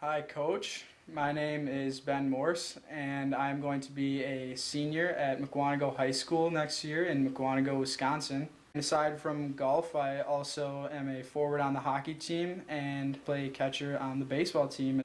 Hi, Coach. My name is Ben Morse, and I'm going to be a senior at McWanago High School next year in McWanago, Wisconsin. Aside from golf, I also am a forward on the hockey team and play catcher on the baseball team.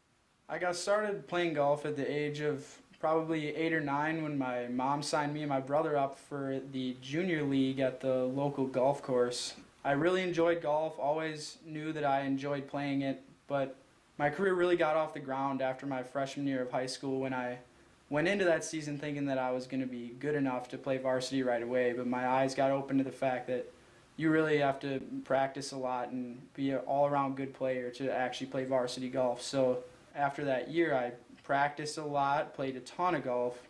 I got started playing golf at the age of probably 8 or 9 when my mom signed me and my brother up for the junior league at the local golf course. I really enjoyed golf, always knew that I enjoyed playing it, but my career really got off the ground after my freshman year of high school when I went into that season thinking that I was going to be good enough to play varsity right away, but my eyes got open to the fact that you really have to practice a lot and be an all-around good player to actually play varsity golf. So after that year, I practiced a lot, played a ton of golf,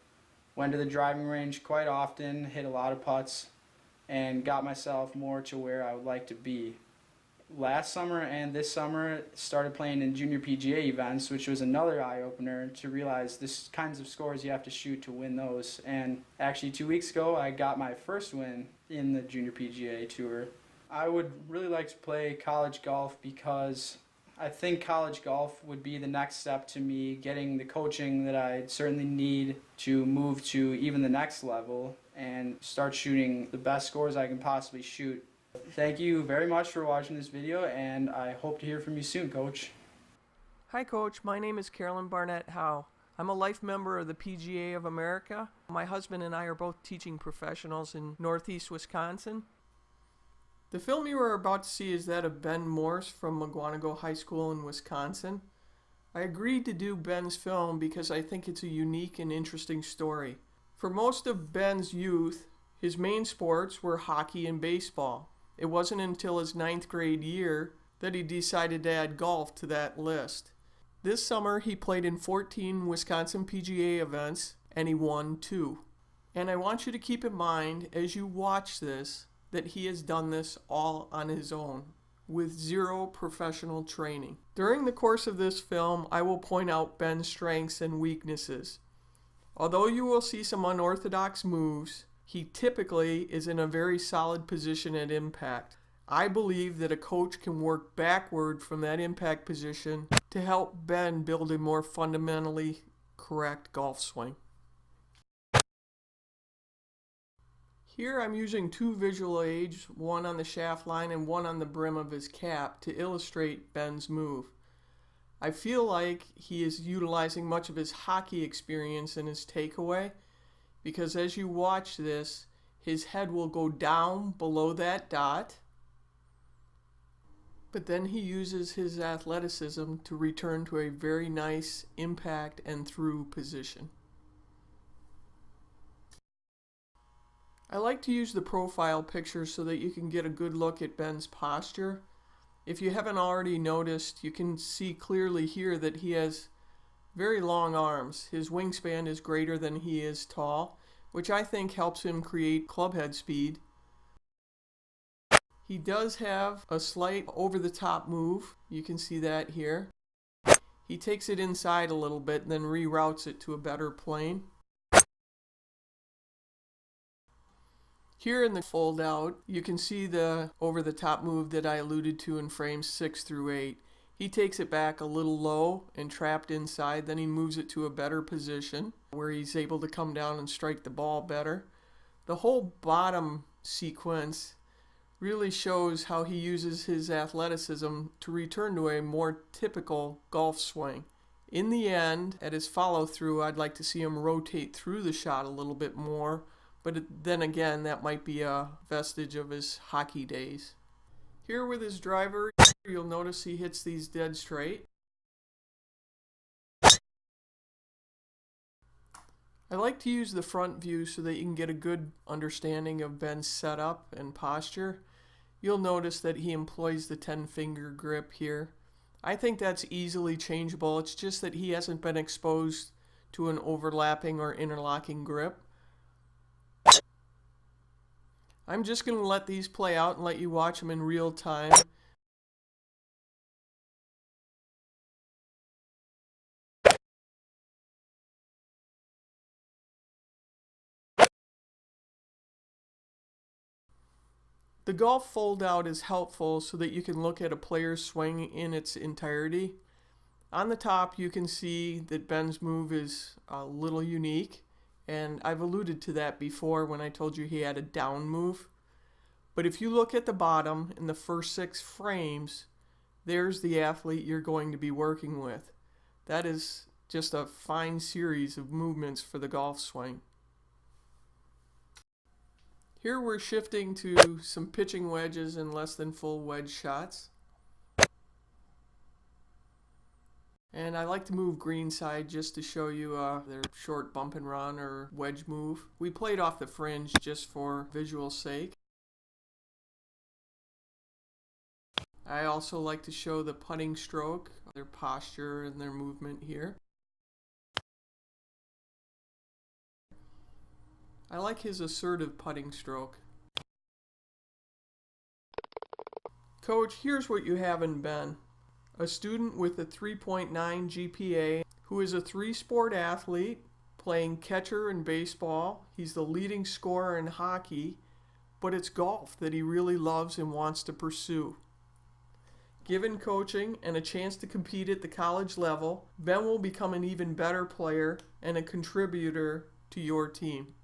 went to the driving range quite often, hit a lot of putts, and got myself more to where I would like to be. Last summer and this summer started playing in junior PGA events, which was another eye-opener to realize this kinds of scores you have to shoot to win those. And actually 2 weeks ago I got my first win in the junior PGA tour. I would really like to play college golf because I think college golf would be the next step to me getting the coaching that I certainly need to move to even the next level and start shooting the best scores I can possibly shoot. Thank you very much for watching this video, and I hope to hear from you soon, Coach. Hi Coach, my name is Carolyn Barnett-Howe. I'm a life member of the PGA of America. My husband and I are both teaching professionals in Northeast Wisconsin. The film you are about to see is that of Ben Morse from McWanago High School in Wisconsin. I agreed to do Ben's film because I think it's a unique and interesting story. For most of Ben's youth, his main sports were hockey and baseball. It wasn't until his 9th grade year that he decided to add golf to that list. This summer he played in 14 Wisconsin PGA events and he won 2. And I want you to keep in mind as you watch this that he has done this all on his own with 0 professional training. During the course of this film I will point out Ben's strengths and weaknesses. Although you will see some unorthodox moves, he typically is in a very solid position at impact. I believe that a coach can work backward from that impact position to help Ben build a more fundamentally correct golf swing. Here I'm using 2 visual aids, one on the shaft line and one on the brim of his cap to illustrate Ben's move. I feel like he is utilizing much of his hockey experience in his takeaway, because as you watch this, his head will go down below that dot, but then he uses his athleticism to return to a very nice impact and through position. I like to use the profile picture so that you can get a good look at Ben's posture. If you haven't already noticed, you can see clearly here that he has very long arms. His wingspan is greater than he is tall, which I think helps him create clubhead speed. He does have a slight over-the-top move. You can see that here. He takes it inside a little bit and then reroutes it to a better plane. Here in the fold out, you can see the over-the-top move that I alluded to in frames 6 through 8. He takes it back a little low and trapped inside, then he moves it to a better position where he's able to come down and strike the ball better. The whole bottom sequence really shows how he uses his athleticism to return to a more typical golf swing. In the end, at his follow-through, I'd like to see him rotate through the shot a little bit more, but then again, that might be a vestige of his hockey days. Here with his driver, you'll notice he hits these dead straight. I like to use the front view so that you can get a good understanding of Ben's setup and posture. You'll notice that he employs the 10-finger grip here. I think that's easily changeable. It's just that he hasn't been exposed to an overlapping or interlocking grip. I'm just going to let these play out and let you watch them in real time. The golf fold out is helpful so that you can look at a player's swing in its entirety. On the top, you can see that Ben's move is a little unique, and I've alluded to that before when I told you he had a down move. But if you look at the bottom in the first 6 frames, there's the athlete you're going to be working with. That is just a fine series of movements for the golf swing. Here we're shifting to some pitching wedges and less than full wedge shots. And I like to move greenside just to show you their short bump and run or wedge move. We played off the fringe just for visual sake. I also like to show the putting stroke, their posture and their movement here. I like his assertive putting stroke. Coach, here's what you have in Ben. A student with a 3.9 GPA who is a 3-sport athlete playing catcher in baseball. He's the leading scorer in hockey, but it's golf that he really loves and wants to pursue. Given coaching and a chance to compete at the college level, Ben will become an even better player and a contributor to your team.